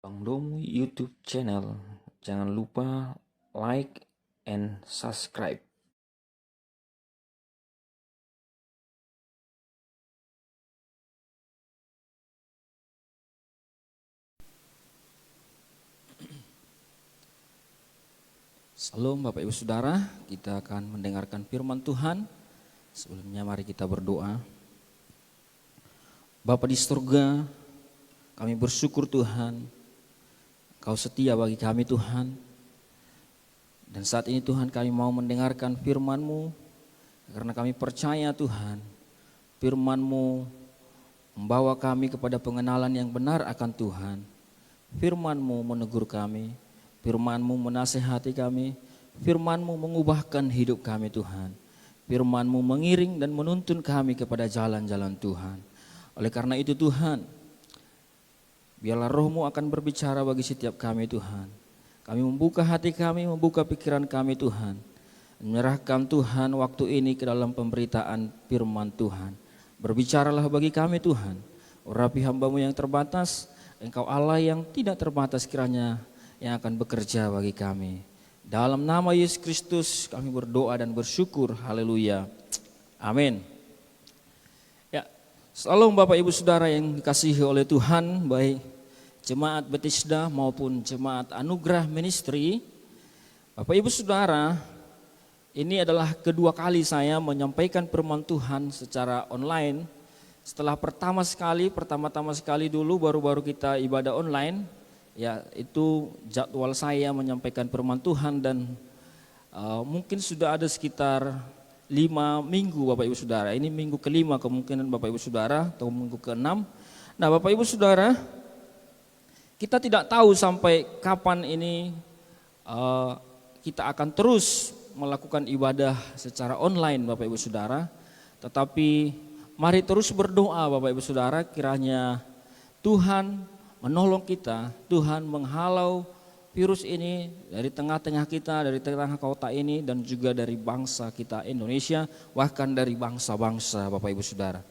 Bang Dom YouTube channel. Jangan lupa like and subscribe. Salam Bapak Ibu Saudara, kita akan mendengarkan firman Tuhan. Sebelumnya mari kita berdoa. Bapa di surga, kami bersyukur Tuhan, Kau setia bagi kami Tuhan. Dan saat ini Tuhan kami mau mendengarkan firman-Mu, karena kami percaya Tuhan, firman-Mu membawa kami kepada pengenalan yang benar akan Tuhan. Firman-Mu menegur kami, firman-Mu menasehati kami, firman-Mu mengubahkan hidup kami Tuhan. Firman-Mu mengiring dan menuntun kami kepada jalan-jalan Tuhan. Oleh karena itu Tuhan, biarlah Roh-Mu akan berbicara bagi setiap kami Tuhan. Kami membuka hati kami, membuka pikiran kami Tuhan. Menyerahkan Tuhan waktu ini ke dalam pemberitaan firman Tuhan. Berbicaralah bagi kami Tuhan. Urapi hamba-Mu yang terbatas, Engkau Allah yang tidak terbatas kiranya yang akan bekerja bagi kami. Dalam nama Yesus Kristus kami berdoa dan bersyukur. Haleluya. Amin. Ya, salam Bapak Ibu Saudara yang dikasihi oleh Tuhan, baik Jemaat Bethesda maupun Jemaat Anugerah Ministry. Bapak Ibu Saudara, ini adalah kedua kali saya menyampaikan firman Tuhan secara online. Setelah pertama-tama sekali dulu baru kita ibadah online, ya itu jadwal saya menyampaikan firman Tuhan dan mungkin sudah ada sekitar 5 minggu Bapak Ibu Saudara. Ini minggu kelima kemungkinan Bapak Ibu Saudara atau minggu ke-6. Nah Bapak Ibu Saudara, kita tidak tahu sampai kapan ini kita akan terus melakukan ibadah secara online Bapak Ibu Saudara. Tetapi mari terus berdoa Bapak Ibu Saudara, kiranya Tuhan menolong kita, Tuhan menghalau virus ini dari tengah-tengah kita, dari tengah kota ini dan juga dari bangsa kita Indonesia, bahkan dari bangsa-bangsa Bapak Ibu Saudara.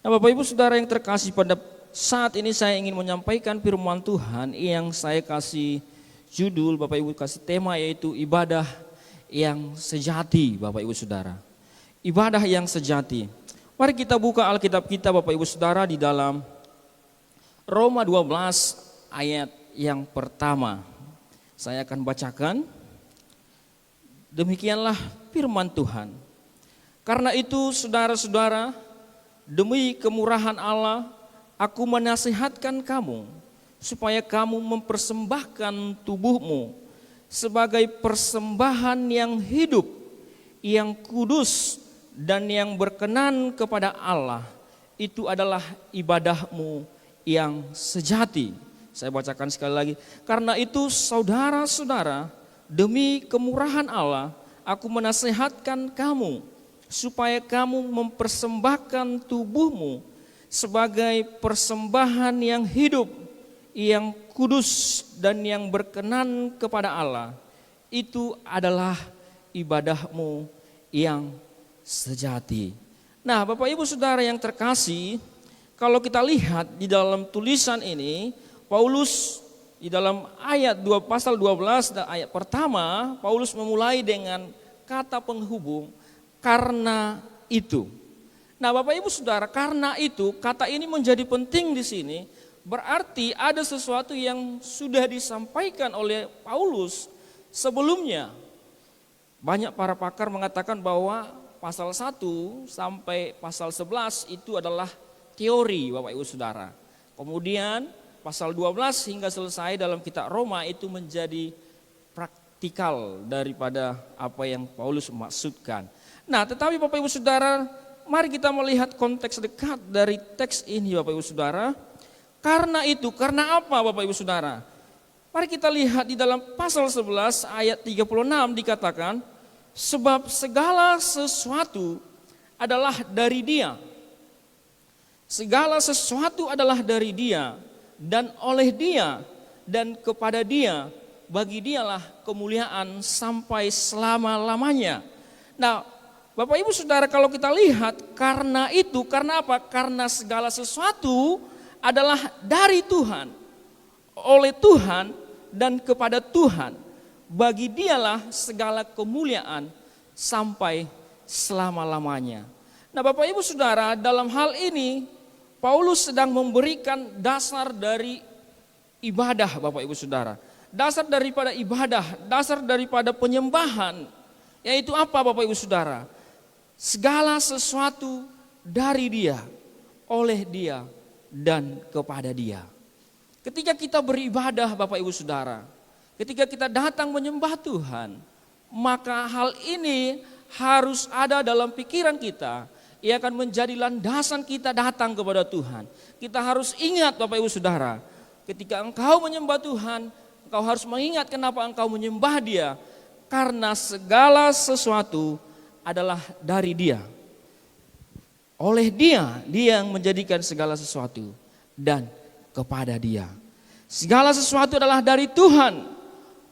Nah Bapak Ibu Saudara yang terkasih, pada saat ini saya ingin menyampaikan firman Tuhan yang saya kasih judul, Bapak Ibu kasih tema, yaitu ibadah yang sejati Bapak Ibu Saudara. Ibadah yang sejati. Mari kita buka Alkitab kita Bapak Ibu Saudara di dalam Roma 12 ayat yang pertama. Saya akan bacakan. Demikianlah firman Tuhan. Karena itu saudara-saudara, demi kemurahan Allah, aku menasihatkan kamu supaya kamu mempersembahkan tubuhmu sebagai persembahan yang hidup, yang kudus dan yang berkenan kepada Allah. Itu adalah ibadahmu yang sejati. Saya bacakan sekali lagi. Karena itu saudara-saudara, demi kemurahan Allah, aku menasihatkan kamu supaya kamu mempersembahkan tubuhmu sebagai persembahan yang hidup, yang kudus dan yang berkenan kepada Allah. Itu adalah ibadahmu yang sejati. Nah Bapak Ibu Saudara yang terkasih, kalau kita lihat di dalam tulisan ini, Paulus di dalam pasal 12 dan ayat pertama, Paulus memulai dengan kata penghubung, karena itu. Nah Bapak Ibu Saudara, karena itu kata ini menjadi penting di sini, berarti ada sesuatu yang sudah disampaikan oleh Paulus sebelumnya. Banyak para pakar mengatakan bahwa pasal 1 sampai pasal 11 itu adalah teori Bapak Ibu Saudara. Kemudian pasal 12 hingga selesai dalam kitab Roma itu menjadi praktikal daripada apa yang Paulus maksudkan. Nah tetapi Bapak Ibu Saudara, mari kita melihat konteks dekat dari teks ini Bapak Ibu Saudara. Karena itu, karena apa Bapak Ibu Saudara? Mari kita lihat di dalam pasal 11 ayat 36 dikatakan, sebab segala sesuatu adalah dari Dia. Segala sesuatu adalah dari Dia dan oleh Dia dan kepada Dia, bagi Dialah kemuliaan sampai selama-lamanya. Nah Bapak Ibu Saudara, kalau kita lihat karena itu, karena apa? Karena segala sesuatu adalah dari Tuhan, oleh Tuhan dan kepada Tuhan. Bagi Dialah segala kemuliaan sampai selama-lamanya. Nah, Bapak Ibu Saudara, dalam hal ini Paulus sedang memberikan dasar dari ibadah, Bapak Ibu Saudara. Dasar daripada ibadah, dasar daripada penyembahan, yaitu apa Bapak Ibu Saudara? Segala sesuatu dari Dia, oleh Dia, dan kepada Dia. Ketika kita beribadah Bapak Ibu Saudara, ketika kita datang menyembah Tuhan, maka hal ini harus ada dalam pikiran kita. Ia akan menjadi landasan kita datang kepada Tuhan. Kita harus ingat Bapak Ibu Saudara, ketika engkau menyembah Tuhan, engkau harus mengingat kenapa engkau menyembah Dia. Karena segala sesuatu adalah dari Dia. Oleh Dia, Dia yang menjadikan segala sesuatu, dan kepada Dia. Segala sesuatu adalah dari Tuhan,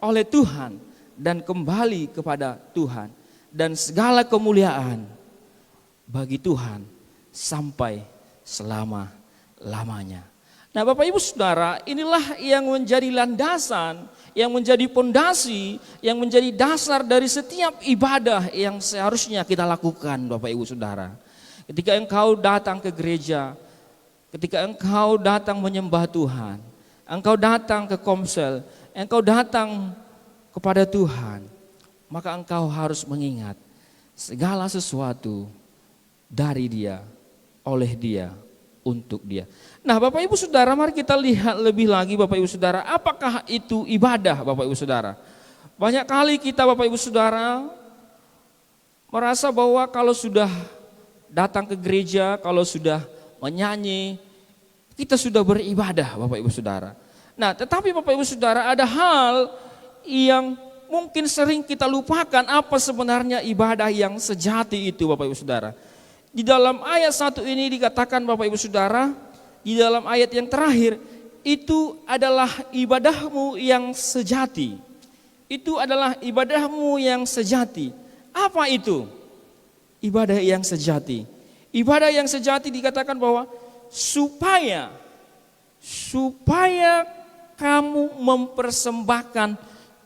oleh Tuhan, dan kembali kepada Tuhan. Dan segala kemuliaan bagi Tuhan sampai selama-lamanya. Nah, Bapak Ibu Saudara, inilah yang menjadi landasan, yang menjadi pondasi, yang menjadi dasar dari setiap ibadah yang seharusnya kita lakukan, Bapak Ibu Saudara. Ketika engkau datang ke gereja, ketika engkau datang menyembah Tuhan, engkau datang ke komsel, engkau datang kepada Tuhan, maka engkau harus mengingat segala sesuatu dari Dia, oleh Dia, untuk Dia. Nah, Bapak Ibu Saudara, mari kita lihat lebih lagi Bapak Ibu Saudara, apakah itu ibadah Bapak Ibu Saudara. Banyak kali kita Bapak Ibu Saudara merasa bahwa kalau sudah datang ke gereja, kalau sudah menyanyi, kita sudah beribadah Bapak Ibu Saudara. Nah, tetapi Bapak Ibu Saudara, ada hal yang mungkin sering kita lupakan, apa sebenarnya ibadah yang sejati itu Bapak Ibu Saudara. Di dalam ayat 1 ini dikatakan Bapak Ibu Saudara, di dalam ayat yang terakhir, itu adalah ibadahmu yang sejati. Itu adalah ibadahmu yang sejati. Apa itu? Ibadah yang sejati. Ibadah yang sejati dikatakan bahwa supaya kamu mempersembahkan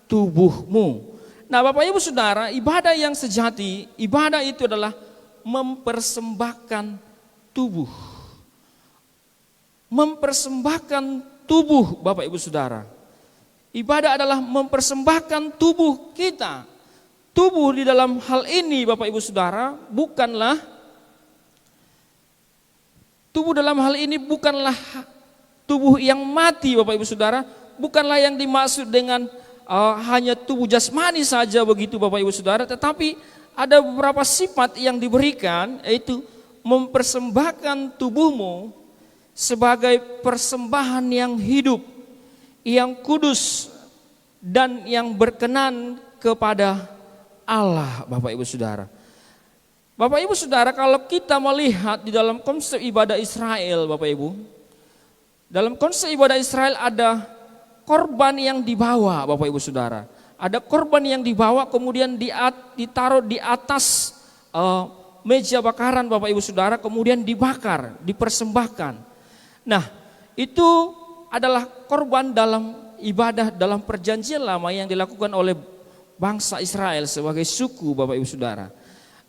tubuhmu. Nah, Bapak Ibu Saudara, ibadah yang sejati, ibadah itu adalah mempersembahkan tubuh. Mempersembahkan tubuh Bapak Ibu Saudara. Ibadah adalah mempersembahkan tubuh kita. Tubuh di dalam hal ini Bapak Ibu Saudara bukanlah, tubuh dalam hal ini bukanlah tubuh yang mati Bapak Ibu Saudara. Bukanlah yang dimaksud dengan hanya tubuh jasmani saja begitu Bapak Ibu Saudara. Tetapi ada beberapa sifat yang diberikan, yaitu mempersembahkan tubuhmu sebagai persembahan yang hidup, yang kudus, dan yang berkenan kepada Allah Bapak Ibu Saudara. Bapak Ibu Saudara, kalau kita melihat di dalam konsep ibadah Israel Bapak Ibu, dalam konsep ibadah Israel ada korban yang dibawa Bapak Ibu Saudara. Ada korban yang dibawa kemudian ditaruh di atas meja bakaran Bapak Ibu Saudara, kemudian dibakar, dipersembahkan. Nah, itu adalah korban dalam ibadah dalam perjanjian lama yang dilakukan oleh bangsa Israel sebagai suku Bapak Ibu Saudara.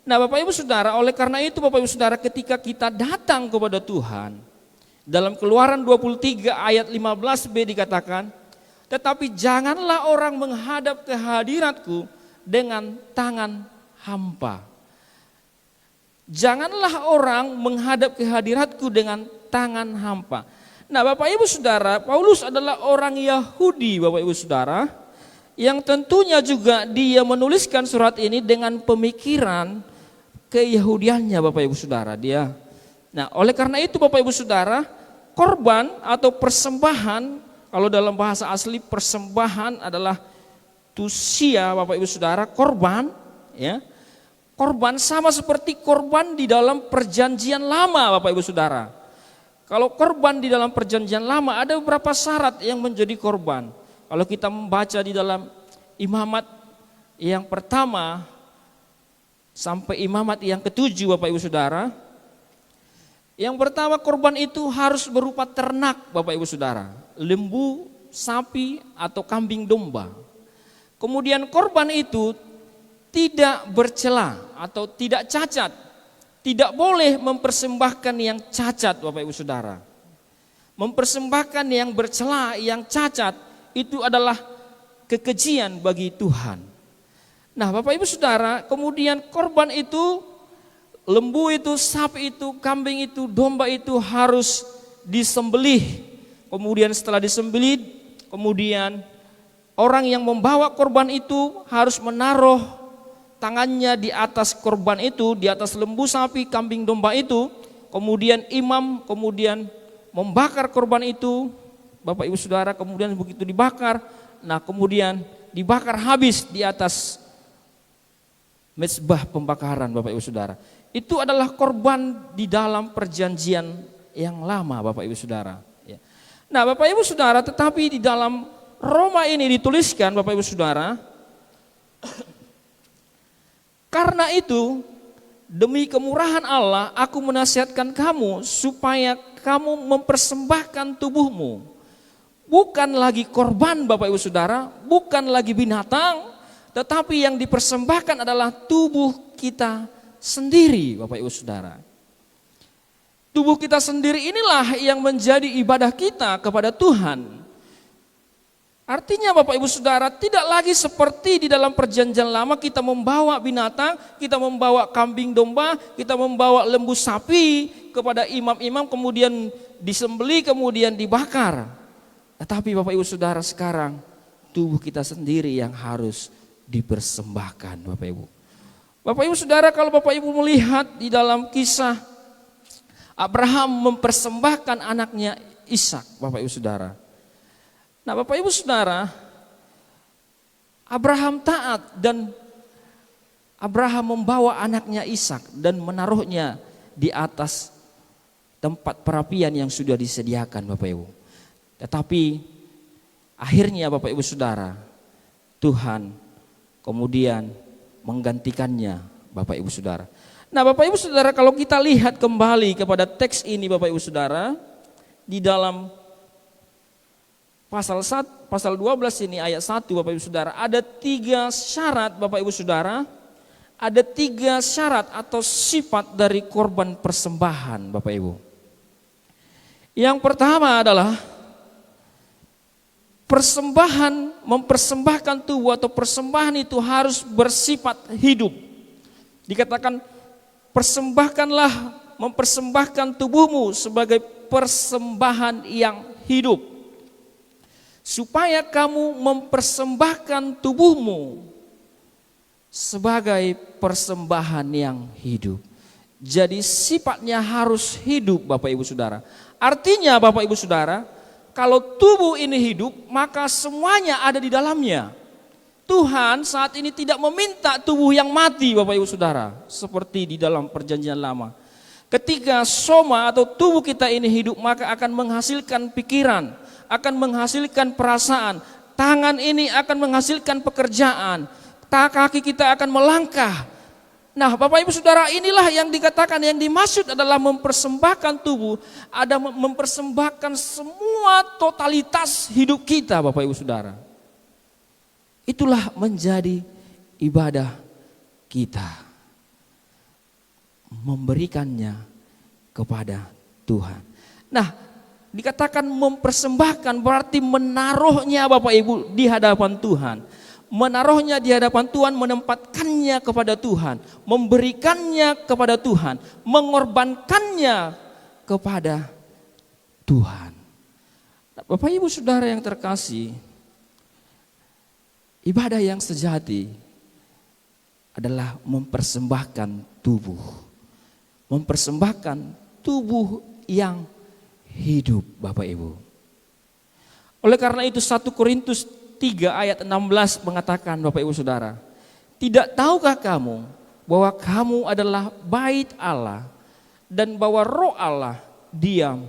Nah, Bapak Ibu Saudara, oleh karena itu Bapak Ibu Saudara, ketika kita datang kepada Tuhan, dalam Keluaran 23 ayat 15b dikatakan, tetapi janganlah orang menghadap ke hadiratku dengan tangan hampa. Janganlah orang menghadap ke hadiratku dengan tangan hampa. Nah, Bapak Ibu Saudara, Paulus adalah orang Yahudi Bapak Ibu Saudara, yang tentunya juga dia menuliskan surat ini dengan pemikiran keyahudiannya Bapak Ibu Saudara. Nah, oleh karena itu Bapak Ibu Saudara, korban atau persembahan, kalau dalam bahasa asli persembahan adalah tusia Bapak Ibu Saudara, korban, ya. Korban sama seperti korban di dalam perjanjian lama Bapak Ibu Saudara. Kalau korban di dalam perjanjian lama ada beberapa syarat yang menjadi korban. Kalau kita membaca di dalam imamat yang pertama sampai imamat yang ketujuh Bapak Ibu Saudara, yang pertama korban itu harus berupa ternak Bapak Ibu Saudara, lembu, sapi atau kambing domba. Kemudian korban itu tidak bercela atau tidak cacat. Tidak boleh mempersembahkan yang cacat, Bapak Ibu Saudara. Mempersembahkan yang bercela, yang cacat, itu adalah kekejian bagi Tuhan. Nah, Bapak Ibu Saudara, kemudian korban itu, lembu itu, sapi itu, kambing itu, domba itu harus disembelih. Kemudian setelah disembelih, kemudian orang yang membawa korban itu harus menaruh tangannya di atas korban itu, di atas lembu, sapi, kambing, domba itu. Kemudian imam kemudian membakar korban itu, Bapak Ibu Saudara, kemudian begitu dibakar, nah kemudian dibakar habis di atas mezbah pembakaran, Bapak Ibu Saudara. Itu adalah korban di dalam perjanjian yang lama, Bapak Ibu Saudara. Nah, Bapak Ibu Saudara, tetapi di dalam Roma ini dituliskan, Bapak Ibu Saudara, karena itu demi kemurahan Allah aku menasihatkan kamu supaya kamu mempersembahkan tubuhmu. Bukan lagi korban, Bapak Ibu Saudara, bukan lagi binatang, tetapi yang dipersembahkan adalah tubuh kita sendiri, Bapak Ibu Saudara. Tubuh kita sendiri inilah yang menjadi ibadah kita kepada Tuhan. Artinya Bapak Ibu Saudara, tidak lagi seperti di dalam perjanjian lama kita membawa binatang, kita membawa kambing domba, kita membawa lembu sapi kepada imam-imam, kemudian disembelih, kemudian dibakar. Tetapi Bapak Ibu Saudara, sekarang tubuh kita sendiri yang harus dipersembahkan, Bapak Ibu. Bapak Ibu Saudara, kalau Bapak Ibu melihat di dalam kisah Abraham mempersembahkan anaknya Ishak, Bapak Ibu Saudara. Nah, Bapak Ibu Saudara, Abraham taat dan Abraham membawa anaknya Ishak dan menaruhnya di atas tempat perapian yang sudah disediakan, Bapak Ibu. Tetapi akhirnya Bapak Ibu Saudara, Tuhan kemudian menggantikannya, Bapak Ibu Saudara. Nah, Bapak Ibu Saudara, kalau kita lihat kembali kepada teks ini, Bapak Ibu Saudara, di dalam pasal 12 ini ayat 1, Bapak Ibu Saudara, ada 3 syarat, Bapak Ibu Saudara, ada 3 syarat atau sifat dari korban persembahan, Bapak Ibu. Yang pertama adalah mempersembahkan tubuh atau persembahan itu harus bersifat hidup. Dikatakan mempersembahkan tubuhmu sebagai persembahan yang hidup. Supaya kamu mempersembahkan tubuhmu sebagai persembahan yang hidup. Jadi sifatnya harus hidup, Bapak Ibu Saudara. Artinya Bapak Ibu Saudara, kalau tubuh ini hidup, maka semuanya ada di dalamnya. Tuhan saat ini tidak meminta tubuh yang mati, Bapak Ibu Saudara, seperti di dalam perjanjian lama. Ketika soma atau tubuh kita ini hidup, maka akan menghasilkan pikiran, akan menghasilkan perasaan, tangan ini akan menghasilkan pekerjaan, kaki kita akan melangkah. Nah, Bapak Ibu Saudara, inilah yang dikatakan, yang dimaksud adalah mempersembahkan tubuh, ada mempersembahkan semua totalitas hidup kita, Bapak Ibu Saudara. Itulah menjadi ibadah kita, memberikannya kepada Tuhan. Nah, dikatakan mempersembahkan berarti menaruhnya, Bapak Ibu, di hadapan Tuhan. Menaruhnya di hadapan Tuhan, menempatkannya kepada Tuhan, memberikannya kepada Tuhan, mengorbankannya kepada Tuhan. Bapak Ibu Saudara yang terkasih, ibadah yang sejati adalah mempersembahkan tubuh. Mempersembahkan tubuh yang hidup, Bapak Ibu. Oleh karena itu 1 Korintus 3 ayat 16 mengatakan, Bapak Ibu Saudara, tidak tahukah kamu bahwa kamu adalah bait Allah dan bahwa Roh Allah diam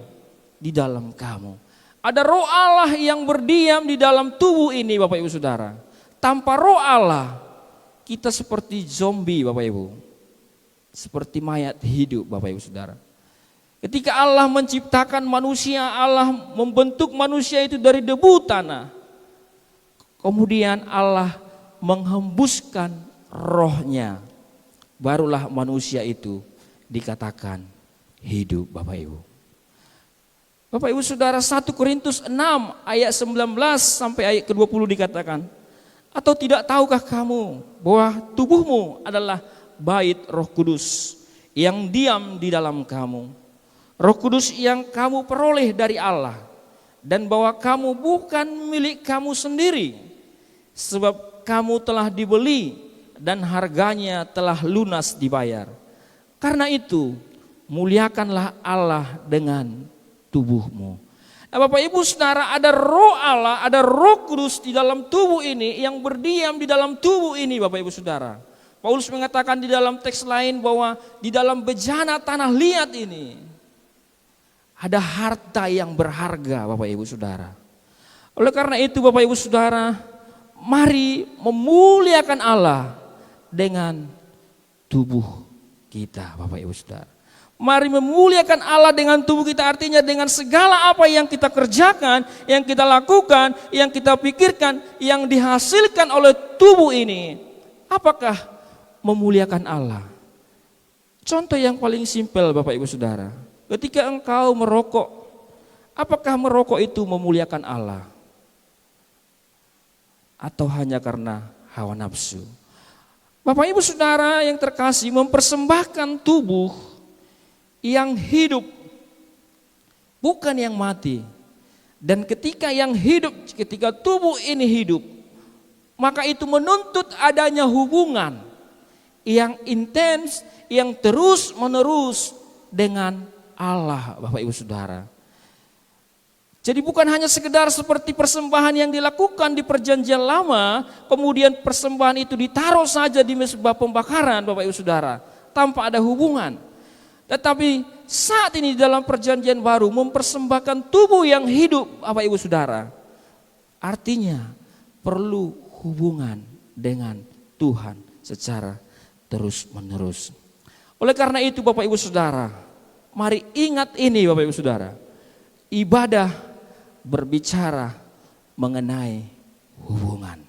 di dalam kamu. Ada Roh Allah yang berdiam di dalam tubuh ini, Bapak Ibu Saudara. Tanpa Roh Allah kita seperti zombie, Bapak Ibu. Seperti mayat hidup, Bapak Ibu Saudara. Ketika Allah menciptakan manusia, Allah membentuk manusia itu dari debu tanah. Kemudian Allah menghembuskan rohnya. Barulah manusia itu dikatakan hidup, Bapak Ibu. Bapak Ibu Saudara, 1 Korintus 6 ayat 19 sampai ayat ke-20 dikatakan, atau tidak tahukah kamu bahwa tubuhmu adalah bait Roh Kudus yang diam di dalam kamu, Roh Kudus yang kamu peroleh dari Allah, dan bahwa kamu bukan milik kamu sendiri, sebab kamu telah dibeli dan harganya telah lunas dibayar. Karena itu muliakanlah Allah dengan tubuhmu. Nah, Bapak Ibu Saudara, ada roh Allah, ada Roh Kudus di dalam tubuh ini yang berdiam di dalam tubuh ini, Bapak Ibu Saudara. Paulus mengatakan di dalam teks lain bahwa di dalam bejana tanah liat ini ada harta yang berharga, Bapak Ibu Saudara. Oleh karena itu Bapak Ibu Saudara, mari memuliakan Allah dengan tubuh kita, Bapak Ibu Saudara. Mari memuliakan Allah dengan tubuh kita, artinya dengan segala apa yang kita kerjakan, yang kita lakukan, yang kita pikirkan, yang dihasilkan oleh tubuh ini. Apakah memuliakan Allah? Contoh yang paling simpel, Bapak Ibu Saudara. Ketika engkau merokok, apakah merokok itu memuliakan Allah? Atau hanya karena hawa nafsu? Bapak Ibu Saudara yang terkasih, mempersembahkan tubuh yang hidup, bukan yang mati. Dan ketika yang hidup, ketika tubuh ini hidup, maka itu menuntut adanya hubungan yang intens, yang terus menerus dengan Allah, Bapak Ibu Saudara. Jadi bukan hanya sekedar seperti persembahan yang dilakukan di perjanjian lama, kemudian persembahan itu ditaruh saja di mezbah pembakaran, Bapak Ibu Saudara, tanpa ada hubungan. Tetapi saat ini dalam perjanjian baru mempersembahkan tubuh yang hidup, Bapak Ibu Saudara. Artinya perlu hubungan dengan Tuhan secara terus menerus. Oleh karena itu Bapak Ibu Saudara, mari ingat ini Bapak Ibu Saudara. Ibadah berbicara mengenai hubungan.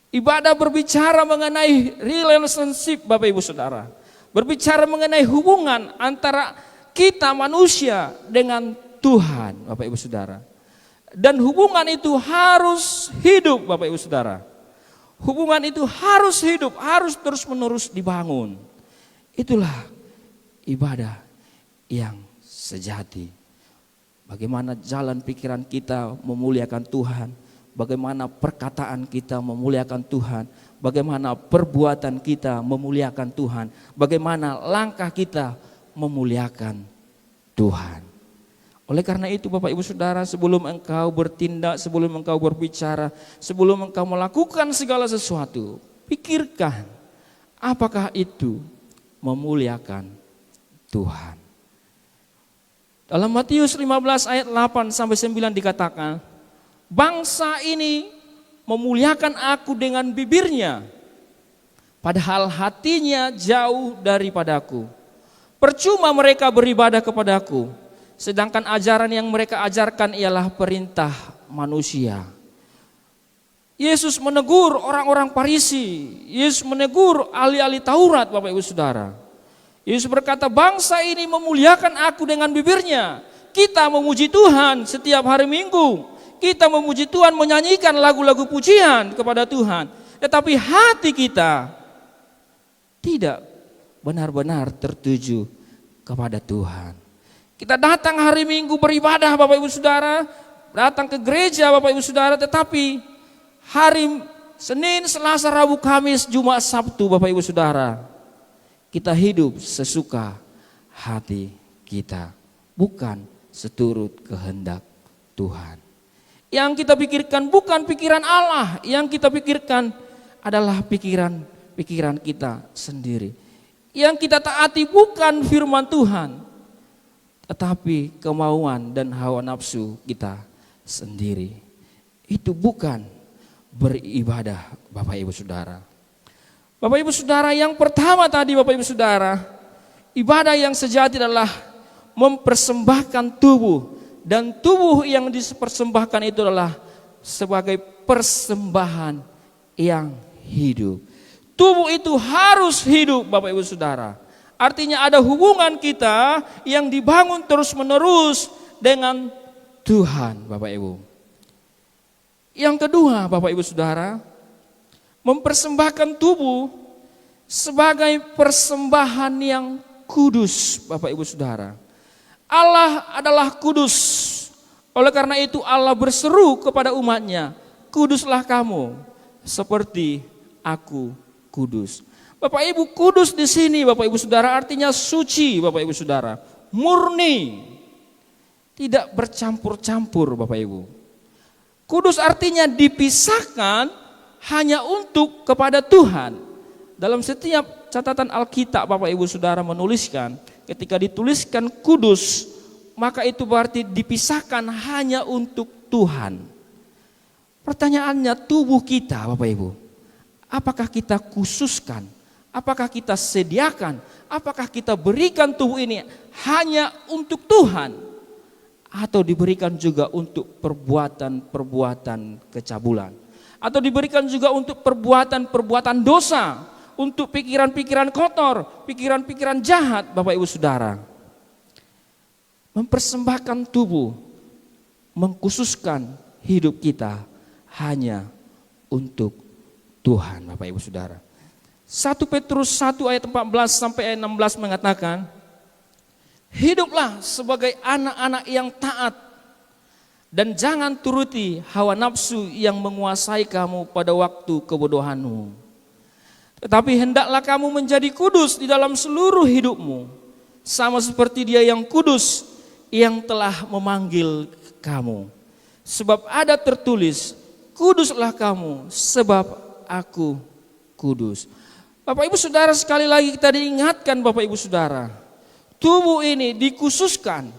Ibadah berbicara mengenai relationship, Bapak Ibu Saudara. Berbicara mengenai hubungan antara kita manusia dengan Tuhan, Bapak Ibu Saudara. Dan hubungan itu harus hidup, Bapak Ibu Saudara. Hubungan itu harus hidup, harus terus menerus dibangun. Itulah ibadah yang sejati. Bagaimana jalan pikiran kita memuliakan Tuhan, bagaimana perkataan kita memuliakan Tuhan, bagaimana perbuatan kita memuliakan Tuhan, bagaimana langkah kita memuliakan Tuhan. Oleh karena itu Bapak Ibu Saudara, sebelum engkau bertindak, sebelum engkau berbicara, sebelum engkau melakukan segala sesuatu, pikirkan apakah itu memuliakan Tuhan. Dalam Matius 15 ayat 8 sampai 9 dikatakan, bangsa ini memuliakan aku dengan bibirnya, padahal hatinya jauh daripadaku. Percuma mereka beribadah kepadaku, sedangkan ajaran yang mereka ajarkan ialah perintah manusia. Yesus menegur orang-orang Farisi, Yesus menegur ahli-ahli Taurat, Bapak Ibu Saudara. Yesus berkata, bangsa ini memuliakan aku dengan bibirnya. Kita memuji Tuhan setiap hari Minggu. Kita memuji Tuhan, menyanyikan lagu-lagu pujian kepada Tuhan. Tetapi hati kita tidak benar-benar tertuju kepada Tuhan. Kita datang hari Minggu beribadah Bapak Ibu Saudara, datang ke gereja Bapak Ibu Saudara, tetapi hari Senin, Selasa, Rabu, Kamis, Jumat, Sabtu Bapak Ibu Saudara, kita hidup sesuka hati kita, bukan seturut kehendak Tuhan. Yang kita pikirkan bukan pikiran Allah, yang kita pikirkan adalah pikiran kita sendiri. Yang kita taati bukan firman Tuhan, tetapi kemauan dan hawa nafsu kita sendiri. Itu bukan beribadah Bapak Ibu Saudara. Bapak Ibu Saudara, yang pertama tadi Bapak Ibu Saudara, ibadah yang sejati adalah mempersembahkan tubuh, dan tubuh yang dipersembahkan itu adalah sebagai persembahan yang hidup. Tubuh itu harus hidup, Bapak Ibu Saudara. Artinya ada hubungan kita yang dibangun terus-menerus dengan Tuhan, Bapak Ibu. Yang kedua, Bapak Ibu Saudara, mempersembahkan tubuh sebagai persembahan yang kudus, Bapak Ibu Saudara. Allah adalah kudus. Oleh karena itu Allah berseru kepada umatnya, kuduslah kamu seperti aku kudus. Bapak Ibu, kudus di sini Bapak Ibu Saudara artinya suci, Bapak Ibu Saudara, murni, tidak bercampur-campur, Bapak Ibu. Kudus artinya dipisahkan hanya untuk kepada Tuhan. Dalam setiap catatan Alkitab Bapak Ibu Saudara menuliskan, ketika dituliskan kudus, maka itu berarti dipisahkan hanya untuk Tuhan. Pertanyaannya, tubuh kita Bapak Ibu, apakah kita khususkan, apakah kita sediakan, apakah kita berikan tubuh ini hanya untuk Tuhan, atau diberikan juga untuk perbuatan-perbuatan kecabulan, atau diberikan juga untuk perbuatan-perbuatan dosa, untuk pikiran-pikiran kotor, pikiran-pikiran jahat, Bapak Ibu Saudara. Mempersembahkan tubuh, mengkhususkan hidup kita hanya untuk Tuhan, Bapak Ibu Saudara. 1 Petrus 1 ayat 14 sampai ayat 16 mengatakan, hiduplah sebagai anak-anak yang taat dan jangan turuti hawa nafsu yang menguasai kamu pada waktu kebodohanmu. Tetapi hendaklah kamu menjadi kudus di dalam seluruh hidupmu, sama seperti Dia yang kudus yang telah memanggil kamu. Sebab ada tertulis, kuduslah kamu sebab aku kudus. Bapak Ibu Saudara, sekali lagi kita diingatkan Bapak Ibu Saudara, tubuh ini dikhususkan,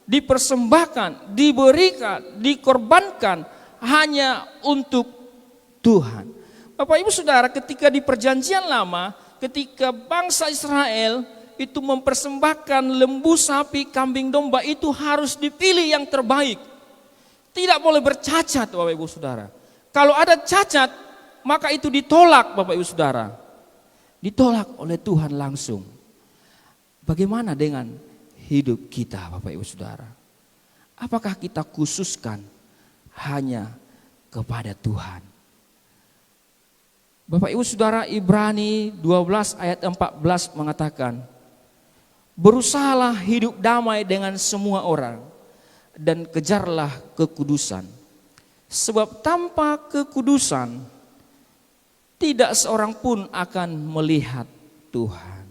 dipersembahkan, diberikan, dikorbankan hanya untuk Tuhan. Bapak Ibu Saudara, ketika di perjanjian lama, ketika bangsa Israel itu mempersembahkan lembu, sapi, kambing, domba, itu harus dipilih yang terbaik. Tidak boleh bercacat Bapak Ibu Saudara. Kalau ada cacat, maka itu ditolak Bapak Ibu Saudara. Ditolak oleh Tuhan langsung. Bagaimana dengan hidup kita Bapak Ibu Saudara? Apakah kita khususkan hanya kepada Tuhan? Bapak Ibu Saudara, Ibrani 12 ayat 14 mengatakan, berusahalah hidup damai dengan semua orang dan kejarlah kekudusan. Sebab tanpa kekudusan tidak seorang pun akan melihat Tuhan.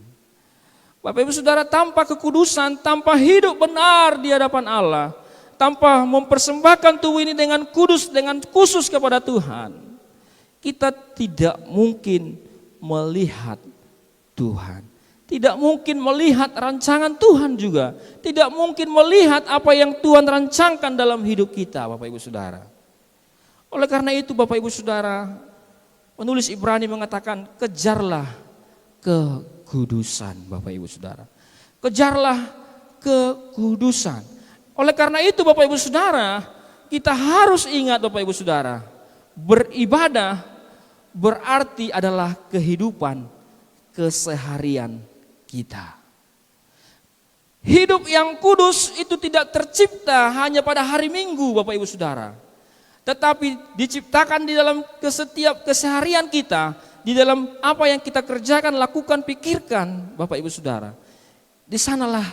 Bapak Ibu Saudara, tanpa kekudusan, tanpa hidup benar di hadapan Allah, tanpa mempersembahkan tubuh ini dengan kudus, dengan khusus kepada Tuhan, kita tidak mungkin melihat Tuhan. Tidak mungkin melihat rancangan Tuhan juga. Tidak mungkin melihat apa yang Tuhan rancangkan dalam hidup kita Bapak Ibu Saudara. Oleh karena itu Bapak Ibu Saudara, penulis Ibrani mengatakan kejarlah kekudusan Bapak Ibu Saudara. Kejarlah kekudusan. Oleh karena itu Bapak Ibu Saudara, kita harus ingat Bapak Ibu Saudara, beribadah berarti adalah kehidupan keseharian kita. Hidup yang kudus itu tidak tercipta hanya pada hari Minggu Bapak Ibu Saudara, tetapi diciptakan di dalam setiap keseharian kita, di dalam apa yang kita kerjakan, lakukan, pikirkan Bapak Ibu Saudara. Di sanalah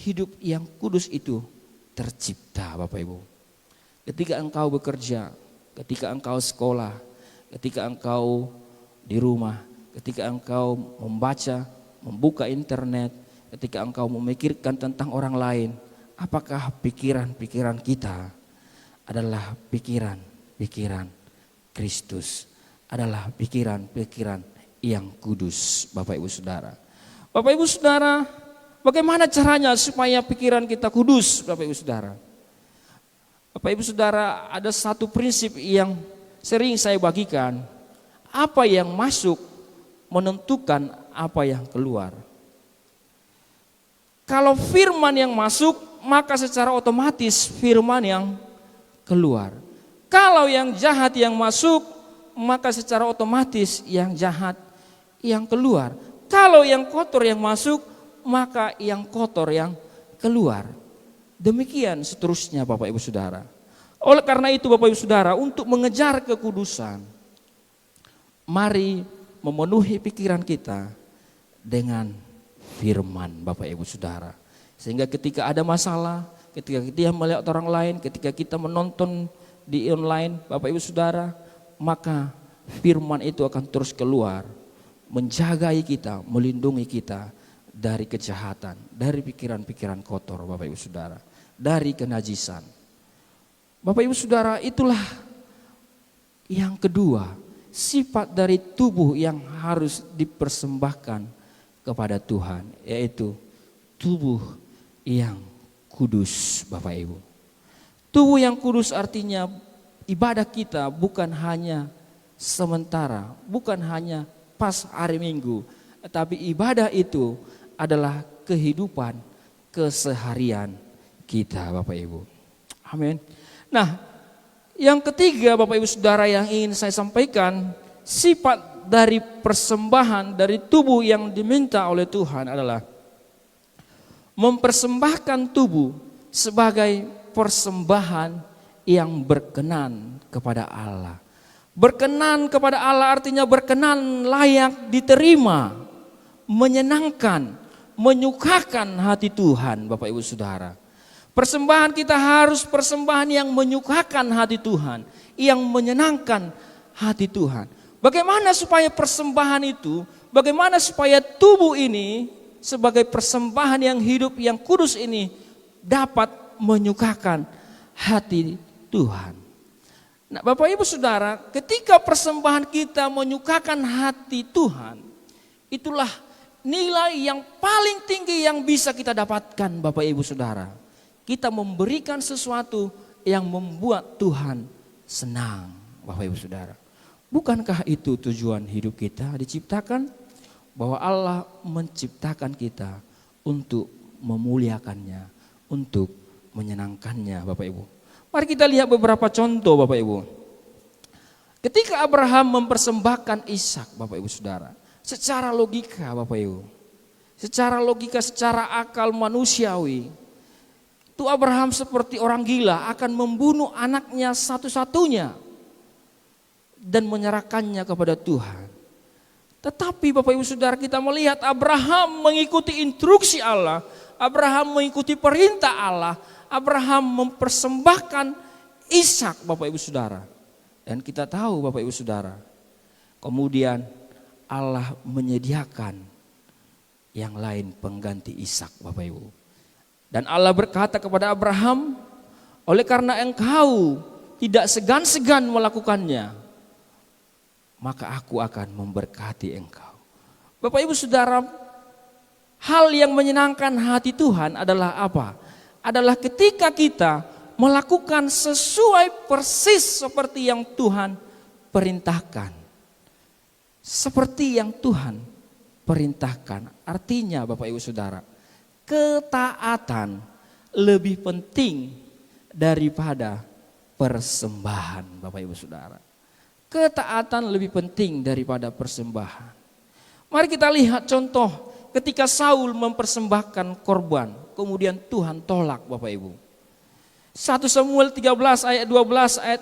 hidup yang kudus itu tercipta Bapak Ibu. Ketika engkau bekerja, ketika engkau sekolah, ketika engkau di rumah, ketika engkau membaca, membuka internet, ketika engkau memikirkan tentang orang lain, apakah pikiran-pikiran kita adalah pikiran-pikiran Kristus, adalah pikiran-pikiran yang kudus Bapak Ibu Saudara. Bapak Ibu Saudara, bagaimana caranya supaya pikiran kita kudus Bapak Ibu Saudara? Bapak Ibu Saudara, ada satu prinsip yang sering saya bagikan, apa yang masuk menentukan apa yang keluar. Kalau firman yang masuk, maka secara otomatis firman yang keluar. Kalau yang jahat yang masuk, maka secara otomatis yang jahat yang keluar. Kalau yang kotor yang masuk, maka yang kotor yang keluar. Demikian seterusnya Bapak Ibu Saudara. Oleh karena itu Bapak Ibu Saudara, untuk mengejar kekudusan, mari memenuhi pikiran kita dengan firman Bapak Ibu Saudara. Sehingga ketika ada masalah, ketika kita melihat orang lain, ketika kita menonton di online Bapak Ibu Saudara, maka firman itu akan terus keluar, menjagai kita, melindungi kita dari kejahatan, dari pikiran-pikiran kotor Bapak Ibu Saudara, dari kenajisan. Bapak Ibu Saudara, itulah yang kedua, sifat dari tubuh yang harus dipersembahkan kepada Tuhan, yaitu tubuh yang kudus Bapak Ibu. Tubuh yang kudus artinya ibadah kita bukan hanya sementara, bukan hanya pas hari Minggu, tetapi ibadah itu adalah kehidupan keseharian kita Bapak Ibu. Amin. Nah, yang ketiga Bapak Ibu Saudara yang ingin saya sampaikan, sifat dari persembahan dari tubuh yang diminta oleh Tuhan adalah mempersembahkan tubuh sebagai persembahan yang berkenan kepada Allah. Berkenan kepada Allah artinya berkenan, layak diterima, menyenangkan, menyukakan hati Tuhan Bapak Ibu Saudara. Persembahan kita harus persembahan yang menyukakan hati Tuhan, yang menyenangkan hati Tuhan. Bagaimana supaya persembahan itu, bagaimana supaya tubuh ini sebagai persembahan yang hidup, yang kudus ini dapat menyukakan hati Tuhan. Nah Bapak Ibu Saudara, ketika persembahan kita menyukakan hati Tuhan, itulah nilai yang paling tinggi yang bisa kita dapatkan Bapak Ibu Saudara. Kita memberikan sesuatu yang membuat Tuhan senang Bapak Ibu Saudara. Bukankah itu tujuan hidup kita diciptakan? Bahwa Allah menciptakan kita untuk memuliakannya, untuk menyenangkannya Bapak Ibu. Mari kita lihat beberapa contoh Bapak Ibu. Ketika Abraham mempersembahkan Ishak Bapak Ibu Saudara, secara logika Bapak Ibu, secara logika, secara akal manusiawi, itu Abraham seperti orang gila akan membunuh anaknya satu-satunya dan menyerahkannya kepada Tuhan. Tetapi Bapak Ibu Saudara, kita melihat Abraham mengikuti instruksi Allah, Abraham mengikuti perintah Allah, Abraham mempersembahkan Ishak Bapak Ibu Saudara. Dan kita tahu Bapak Ibu Saudara, kemudian Allah menyediakan yang lain pengganti Ishak Bapak Ibu. Dan Allah berkata kepada Abraham, oleh karena engkau tidak segan-segan melakukannya, maka aku akan memberkati engkau. Bapak Ibu Saudara, hal yang menyenangkan hati Tuhan adalah apa? Adalah ketika kita melakukan sesuai persis seperti yang Tuhan perintahkan. Seperti yang Tuhan perintahkan. Artinya Bapak Ibu Saudara, ketaatan lebih penting daripada persembahan Bapak Ibu Saudara. Ketaatan lebih penting daripada persembahan. Mari kita lihat contoh ketika Saul mempersembahkan korban, kemudian Tuhan tolak Bapak Ibu. 1 Samuel 13 ayat 12 ayat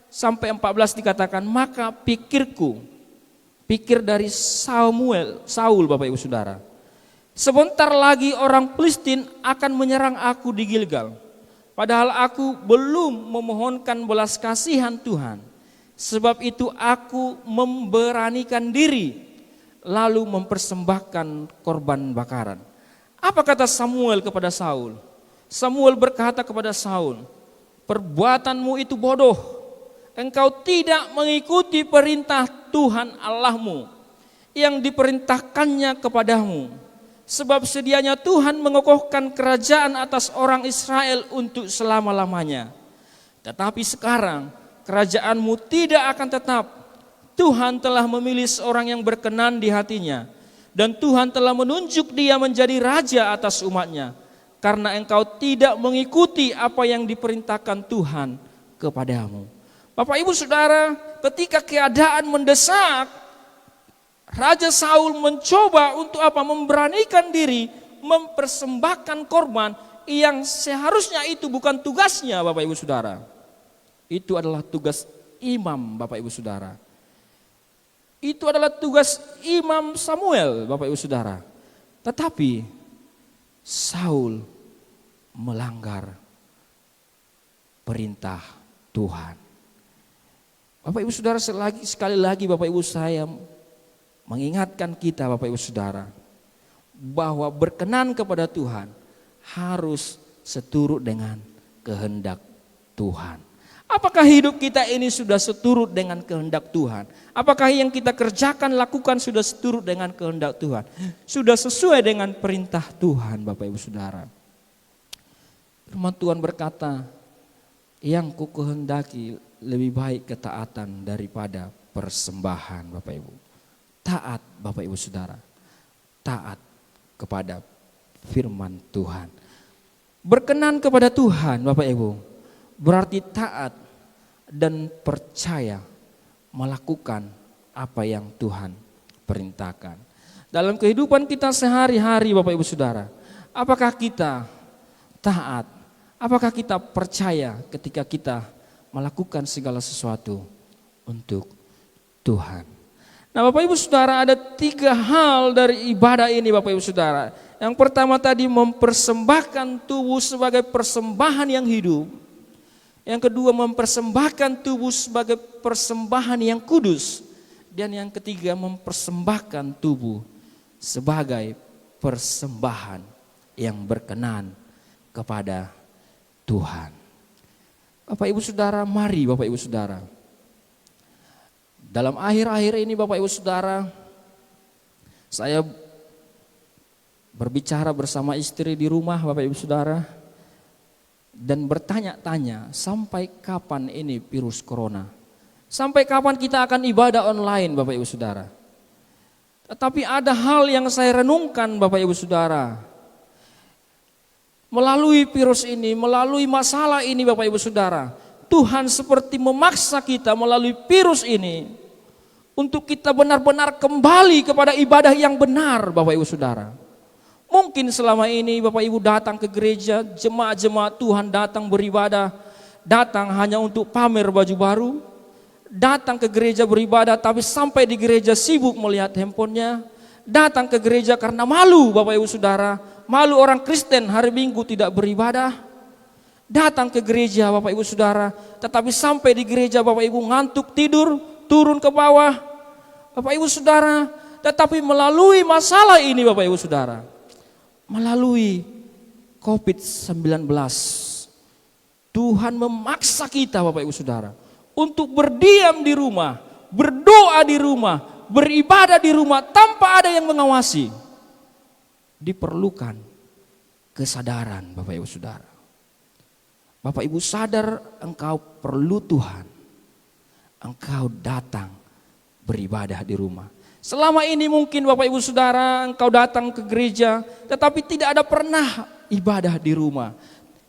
sampai 14 dikatakan, maka pikir dari Saul Bapak Ibu Saudara, sebentar lagi orang Filistin akan menyerang aku di Gilgal, padahal aku belum memohonkan belas kasihan Tuhan. Sebab itu aku memberanikan diri lalu mempersembahkan korban bakaran. Apa kata Samuel kepada Saul? Samuel berkata kepada Saul, perbuatanmu itu bodoh. Engkau tidak mengikuti perintah Tuhan Allahmu yang diperintahkannya kepadamu. Sebab sedianya Tuhan mengokohkan kerajaan atas orang Israel untuk selama-lamanya. Tetapi sekarang kerajaanmu tidak akan tetap. Tuhan telah memilih seorang yang berkenan di hatinya Dan Tuhan telah menunjuk dia menjadi raja atas umatnya, karena engkau tidak mengikuti apa yang diperintahkan Tuhan kepadamu. Bapak ibu saudara, ketika keadaan mendesak, Raja Saul mencoba untuk apa? Memberanikan diri, mempersembahkan korban yang seharusnya itu bukan tugasnya, Bapak ibu saudara. Itu adalah tugas imam, Bapak ibu saudara. Itu adalah tugas Imam Samuel, Bapak ibu saudara. Tetapi Saul melanggar perintah Tuhan. Bapak ibu saudara, sekali lagi Bapak ibu saya mengingatkan kita, Bapak ibu saudara, bahwa berkenan kepada Tuhan harus seturut dengan kehendak Tuhan. Apakah hidup kita ini sudah seturut dengan kehendak Tuhan? Apakah yang kita kerjakan, lakukan sudah seturut dengan kehendak Tuhan? Sudah sesuai dengan perintah Tuhan, Bapak ibu saudara. Firman Tuhan berkata, yang ku kehendaki lebih baik ketaatan daripada persembahan, Bapak ibu. Taat, Bapak ibu saudara. Taat kepada firman Tuhan. Berkenan kepada Tuhan, Bapak ibu, berarti taat dan percaya melakukan apa yang Tuhan perintahkan. Dalam kehidupan kita sehari-hari, Bapak ibu saudara, apakah kita taat? Apakah kita percaya ketika kita melakukan segala sesuatu untuk Tuhan? Nah, Bapak ibu saudara, ada 3 hal dari ibadah ini, Bapak ibu saudara. Yang pertama tadi, mempersembahkan tubuh sebagai persembahan yang hidup. Yang kedua, mempersembahkan tubuh sebagai persembahan yang kudus. Dan yang ketiga, mempersembahkan tubuh sebagai persembahan yang berkenan kepada Tuhan. Bapak ibu saudara, mari Bapak ibu saudara, dalam akhir-akhir ini Bapak ibu saudara, saya berbicara bersama istri di rumah, Bapak ibu saudara, dan bertanya-tanya, sampai kapan ini virus corona? Sampai kapan kita akan ibadah online, Bapak ibu saudara? Tetapi ada hal yang saya renungkan, Bapak ibu saudara. Melalui virus ini, melalui masalah ini, Bapak ibu saudara, Tuhan seperti memaksa kita melalui virus ini untuk kita benar-benar kembali kepada ibadah yang benar, Bapak ibu saudara. Mungkin selama ini Bapak ibu datang ke gereja, jemaat-jemaat Tuhan datang beribadah, datang hanya untuk pamer baju baru, datang ke gereja beribadah tapi sampai di gereja sibuk melihat handphonenya, datang ke gereja karena malu, Bapak ibu saudara, malu orang Kristen hari Minggu tidak beribadah, datang ke gereja Bapak ibu saudara, tetapi sampai di gereja Bapak ibu ngantuk tidur, turun ke bawah, Bapak ibu saudara. Tetapi melalui masalah ini Bapak ibu saudara, melalui COVID-19, Tuhan memaksa kita Bapak ibu saudara untuk berdiam di rumah, berdoa di rumah, beribadah di rumah tanpa ada yang mengawasi. Diperlukan kesadaran Bapak ibu saudara. Bapak ibu sadar engkau perlu Tuhan, engkau datang beribadah di rumah. Selama ini mungkin Bapak ibu saudara engkau datang ke gereja tetapi tidak ada pernah ibadah di rumah.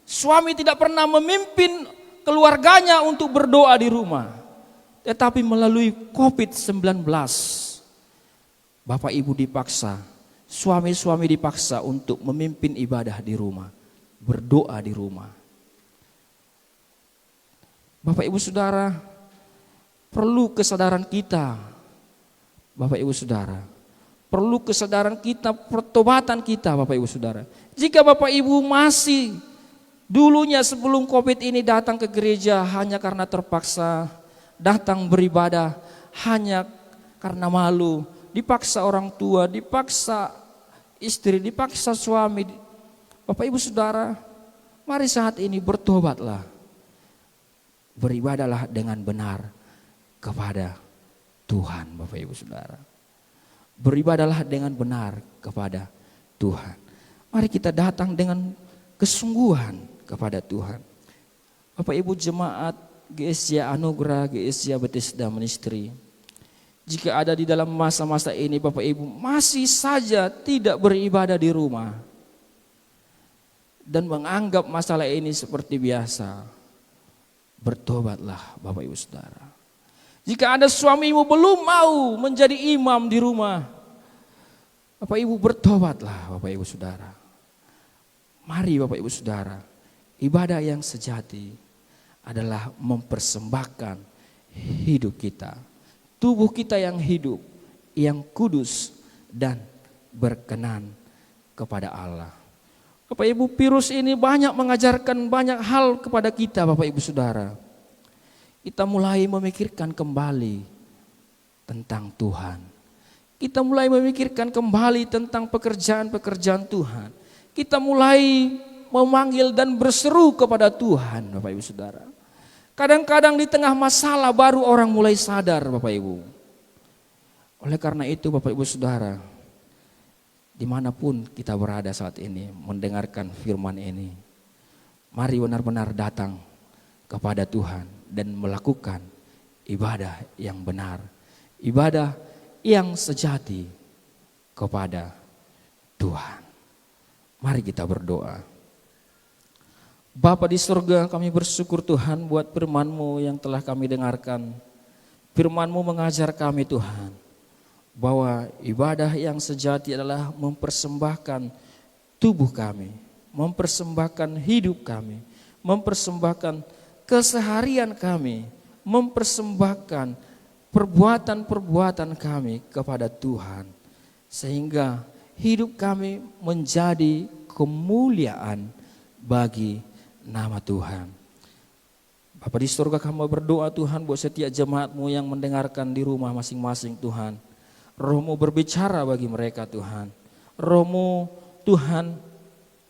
Suami tidak pernah memimpin keluarganya untuk berdoa di rumah. Tetapi melalui COVID-19 Bapak ibu dipaksa, suami-suami dipaksa untuk memimpin ibadah di rumah, berdoa di rumah. Bapak ibu saudara, perlu kesadaran kita, Bapak ibu saudara, perlu kesadaran kita, pertobatan kita Bapak ibu saudara. Jika Bapak ibu masih dulunya sebelum COVID ini datang ke gereja hanya karena terpaksa, datang beribadah hanya karena malu, dipaksa orang tua, dipaksa istri, dipaksa suami, Bapak ibu saudara, mari saat ini bertobatlah, beribadahlah dengan benar kepada Tuhan Bapak ibu saudara. Beribadahlah dengan benar kepada Tuhan. Mari kita datang dengan kesungguhan kepada Tuhan. Bapak ibu jemaat GSJ Anugerah, GSJ Bethesda Ministry, jika ada di dalam masa-masa ini Bapak Ibu masih saja tidak beribadah di rumah dan menganggap masalah ini seperti biasa, bertobatlah Bapak Ibu Saudara. Jika ada suamimu belum mau menjadi imam di rumah, Bapak Ibu bertobatlah Bapak Ibu Saudara. Mari Bapak Ibu Saudara, ibadah yang sejati adalah mempersembahkan hidup kita, tubuh kita yang hidup, yang kudus dan berkenan kepada Allah. Bapak Ibu, virus ini banyak mengajarkan banyak hal kepada kita Bapak Ibu Saudara. Kita mulai memikirkan kembali tentang Tuhan. Kita mulai memikirkan kembali tentang pekerjaan-pekerjaan Tuhan. Kita mulai memanggil dan berseru kepada Tuhan Bapak Ibu Saudara. Kadang-kadang di tengah masalah baru orang mulai sadar Bapak Ibu. Oleh karena itu Bapak Ibu Saudara, dimanapun kita berada saat ini mendengarkan firman ini, mari benar-benar datang kepada Tuhan dan melakukan ibadah yang benar, ibadah yang sejati kepada Tuhan. Mari kita berdoa. Bapa di surga, kami bersyukur Tuhan buat firman-Mu yang telah kami dengarkan. Firman-Mu mengajar kami Tuhan, bahwa ibadah yang sejati adalah mempersembahkan tubuh kami, mempersembahkan hidup kami, mempersembahkan keseharian kami, mempersembahkan perbuatan-perbuatan kami kepada Tuhan. Sehingga hidup kami menjadi kemuliaan bagi nama Tuhan. Bapa di surga, kami berdoa Tuhan buat setiap jemaat-Mu yang mendengarkan di rumah masing-masing Tuhan. Roh-Mu berbicara bagi mereka Tuhan. Roh-Mu Tuhan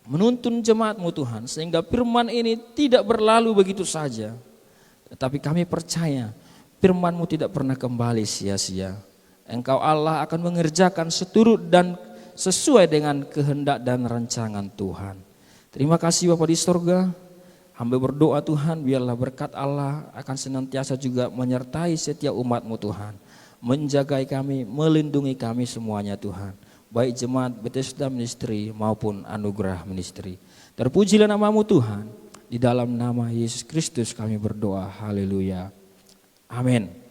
menuntun jemaat-Mu Tuhan, sehingga firman ini tidak berlalu begitu saja. Tetapi kami percaya firman-Mu tidak pernah kembali sia-sia. Engkau Allah akan mengerjakan seturut dan sesuai dengan kehendak dan rancangan Tuhan. Terima kasih Bapa di surga. Hamba berdoa Tuhan, biarlah berkat Allah akan senantiasa juga menyertai setiap umat-Mu Tuhan. Menjagai kami, melindungi kami semuanya Tuhan. Baik jemaat Bethesda Ministry maupun Anugerah Ministry. Terpujilah nama-Mu Tuhan. Di dalam nama Yesus Kristus kami berdoa. Haleluya. Amin.